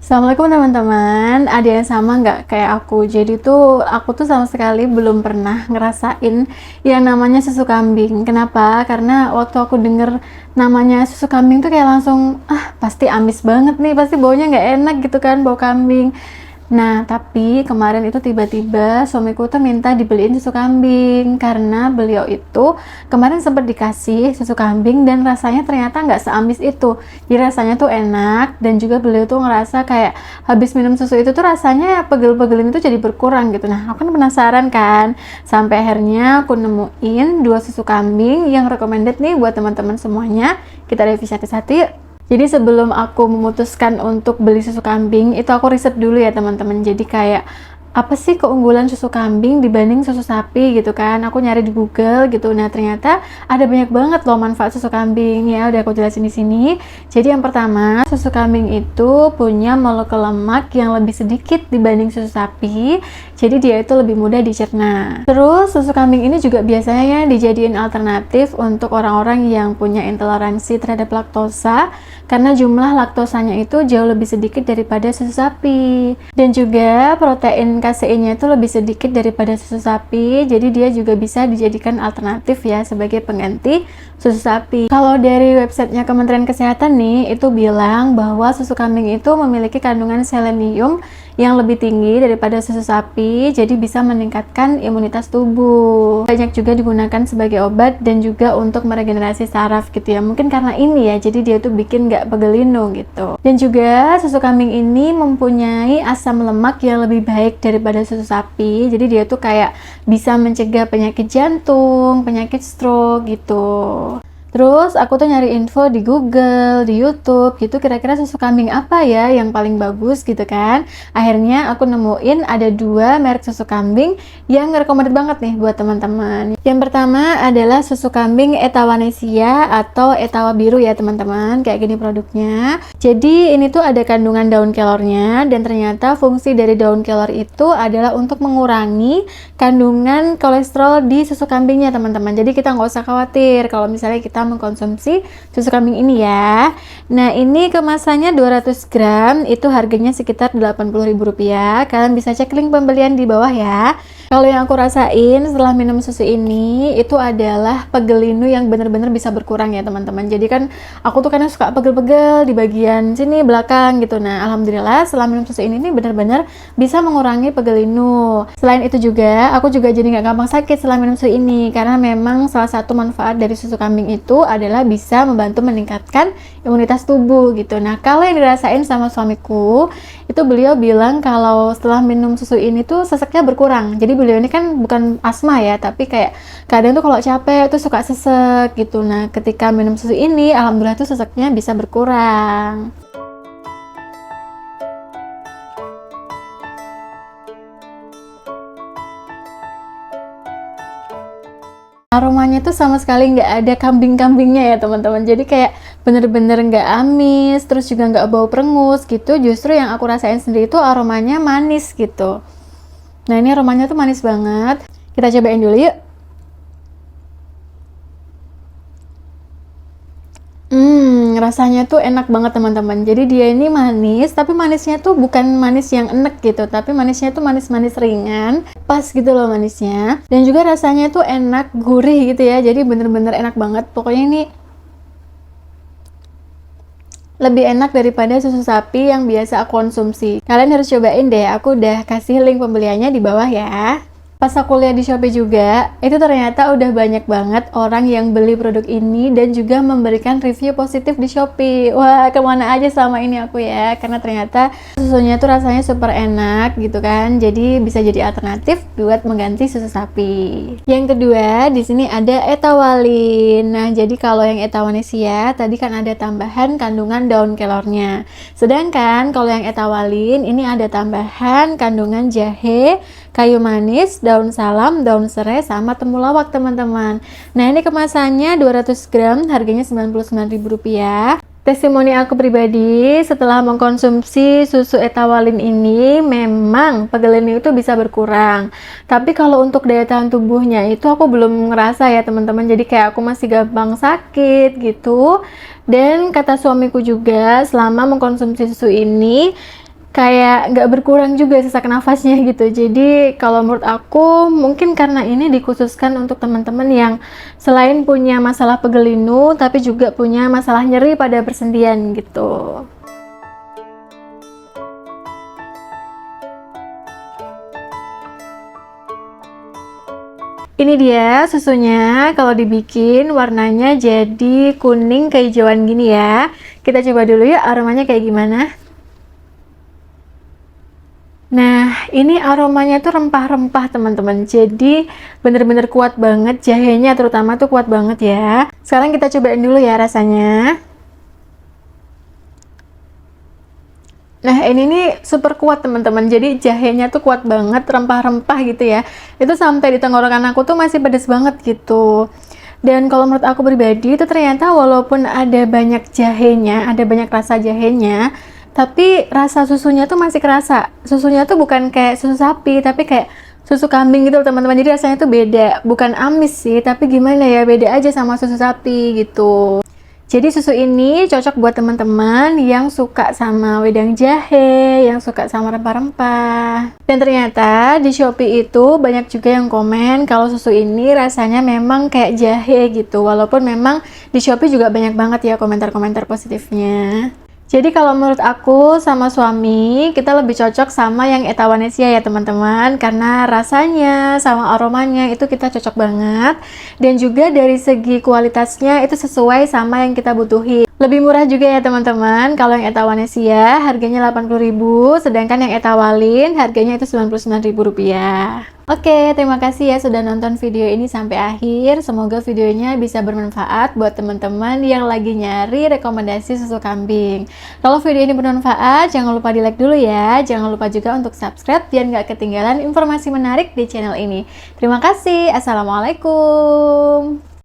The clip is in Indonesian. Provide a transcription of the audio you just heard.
Assalamualaikum teman-teman. Ada yang sama nggak kayak aku? Jadi tuh aku tuh sama sekali belum pernah ngerasain yang namanya susu kambing. Kenapa? Karena waktu aku denger namanya susu kambing tuh kayak langsung pasti amis banget nih, pasti baunya nggak enak gitu kan, bau kambing. Nah, tapi kemarin itu tiba-tiba suamiku tuh minta dibeliin susu kambing karena beliau itu kemarin sempat dikasih susu kambing dan rasanya ternyata nggak seamis itu. Jadi rasanya tuh enak dan juga beliau tuh ngerasa kayak habis minum susu itu tuh rasanya pegel-pegelin itu jadi berkurang gitu. Nah, aku kan penasaran kan. Sampai akhirnya aku nemuin dua susu kambing yang recommended nih buat teman-teman semuanya. Kita review satu-satu yuk. Jadi sebelum aku memutuskan untuk beli susu kambing, itu aku riset dulu ya teman-teman. Jadi kayak apa sih keunggulan susu kambing dibanding susu sapi gitu kan. Aku nyari di Google gitu. Nah, ternyata ada banyak banget loh manfaat susu kambing ya. Udah aku jelasin di sini. Jadi yang pertama, susu kambing itu punya molekul lemak yang lebih sedikit dibanding susu sapi. Jadi dia itu lebih mudah dicerna. Terus susu kambing ini juga biasanya dijadiin alternatif untuk orang-orang yang punya intoleransi terhadap laktosa karena jumlah laktosanya itu jauh lebih sedikit daripada susu sapi. Dan juga protein kaseinnya itu lebih sedikit daripada susu sapi, jadi dia juga bisa dijadikan alternatif ya sebagai pengganti susu sapi. Kalau dari websitenya Kementerian Kesehatan nih, itu bilang bahwa susu kambing itu memiliki kandungan selenium yang lebih tinggi daripada susu sapi, jadi bisa meningkatkan imunitas tubuh. Banyak juga digunakan sebagai obat dan juga untuk meregenerasi saraf gitu ya. Mungkin karena ini ya, jadi dia tuh bikin nggak pegelinu gitu. Dan juga susu kambing ini mempunyai asam lemak yang lebih baik daripada susu sapi, jadi dia tuh kayak bisa mencegah penyakit jantung, penyakit stroke gitu. Terus aku tuh nyari info di Google, di YouTube gitu, kira-kira susu kambing apa ya yang paling bagus gitu kan. Akhirnya aku nemuin ada dua merek susu kambing yang recommended banget nih buat teman-teman. Yang pertama adalah susu kambing Etawanesia atau Etawa biru ya teman-teman, kayak gini produknya. Jadi ini tuh ada kandungan daun kelornya dan ternyata fungsi dari daun kelor itu adalah untuk mengurangi kandungan kolesterol di susu kambingnya teman-teman. Jadi kita nggak usah khawatir kalau misalnya kita mengkonsumsi susu kambing ini ya. Nah, ini kemasannya 200 gram, itu harganya sekitar Rp80.000. Kalian bisa cek link pembelian di bawah ya. Kalau yang aku rasain setelah minum susu ini, itu adalah pegelinu yang bener-bener bisa berkurang ya teman-teman. Jadi kan aku tuh kadang suka pegel-pegel di bagian sini belakang gitu. Nah, alhamdulillah setelah minum susu ini nih bener-bener bisa mengurangi pegelinu. Selain itu juga, aku juga jadi nggak gampang sakit setelah minum susu ini. Karena memang salah satu manfaat dari susu kambing itu adalah bisa membantu meningkatkan imunitas tubuh gitu. Nah, kalau yang dirasain sama suamiku, itu beliau bilang kalau setelah minum susu ini tuh seseknya berkurang. Jadi beliau ini kan bukan asma ya, tapi kayak kadang tuh kalau capek tuh suka sesek gitu. Nah, ketika minum susu ini, alhamdulillah tuh seseknya bisa berkurang. Aromanya tuh sama sekali nggak ada kambing-kambingnya ya teman-teman. Jadi kayak bener-bener nggak amis, terus juga nggak bau perengus gitu. Justru yang aku rasain sendiri itu aromanya manis gitu. Nah, ini aromanya tuh manis banget. Kita cobain dulu yuk. Rasanya tuh enak banget teman-teman. Jadi dia ini manis, tapi manisnya tuh bukan manis yang enek gitu, tapi manisnya tuh manis-manis ringan, pas gitu loh manisnya. Dan juga rasanya tuh enak, gurih gitu ya. Jadi bener-bener enak banget. Pokoknya ini lebih enak daripada susu sapi yang biasa aku konsumsi. Kalian harus cobain deh, aku udah kasih link pembeliannya di bawah ya. Pas aku lihat di Shopee juga, itu ternyata udah banyak banget orang yang beli produk ini dan juga memberikan review positif di Shopee. Wah, kemana aja selama ini aku ya, karena ternyata susunya tuh rasanya super enak gitu kan. Jadi bisa jadi alternatif buat mengganti susu sapi. Yang kedua, di sini ada Etawalin. Nah, jadi kalau yang Etawanesia tadi kan ada tambahan kandungan daun kelornya. Sedangkan kalau yang Etawalin ini ada tambahan kandungan jahe, kayu manis, daun salam, daun serai, sama temulawak teman-teman. Nah, ini kemasannya 200 gram, harganya Rp99.000. Testimoni aku pribadi setelah mengkonsumsi susu Etawalin ini, memang pegelinu itu bisa berkurang. Tapi kalau untuk daya tahan tubuhnya itu aku belum ngerasa ya teman-teman. Jadi kayak aku masih gampang sakit gitu. Dan kata suamiku juga selama mengkonsumsi susu ini, kayak nggak berkurang juga sesak nafasnya gitu. Jadi kalau menurut aku mungkin karena ini dikhususkan untuk teman-teman yang selain punya masalah pegel linu tapi juga punya masalah nyeri pada persendian gitu. Ini dia susunya, kalau dibikin warnanya jadi kuning kehijauan gini ya. Kita coba dulu ya aromanya kayak gimana. Nah, ini aromanya tuh rempah-rempah teman-teman. Jadi bener-bener kuat banget, jahenya terutama tuh kuat banget ya. Sekarang kita cobain dulu ya rasanya. Nah, ini nih super kuat teman-teman. Jadi jahenya tuh kuat banget, rempah-rempah gitu ya. Itu sampai di tenggorokan aku tuh masih pedes banget gitu. Dan kalau menurut aku pribadi itu ternyata walaupun ada banyak jahenya, ada banyak rasa jahenya, tapi rasa susunya tuh masih kerasa. Susunya tuh bukan kayak susu sapi, tapi kayak susu kambing gitu teman-teman. Jadi rasanya tuh beda, bukan amis sih, tapi gimana ya, beda aja sama susu sapi gitu. Jadi susu ini cocok buat teman-teman yang suka sama wedang jahe, yang suka sama rempah-rempah. Dan ternyata di Shopee itu banyak juga yang komen kalau susu ini rasanya memang kayak jahe gitu. Walaupun memang di Shopee juga banyak banget ya komentar-komentar positifnya. Jadi kalau menurut aku sama suami, kita lebih cocok sama yang Etawanesia ya teman-teman. Karena rasanya sama aromanya itu kita cocok banget. Dan juga dari segi kualitasnya itu sesuai sama yang kita butuhin. Lebih murah juga ya teman-teman. Kalau yang Etawanesia harganya 80.000, sedangkan yang Etawalin harganya itu Rp99.000. Oke, terima kasih ya sudah nonton video ini sampai akhir. Semoga videonya bisa bermanfaat buat teman-teman yang lagi nyari rekomendasi susu kambing. Kalau video ini bermanfaat, jangan lupa di like dulu ya. Jangan lupa juga untuk subscribe biar nggak ketinggalan informasi menarik di channel ini. Terima kasih. Assalamualaikum.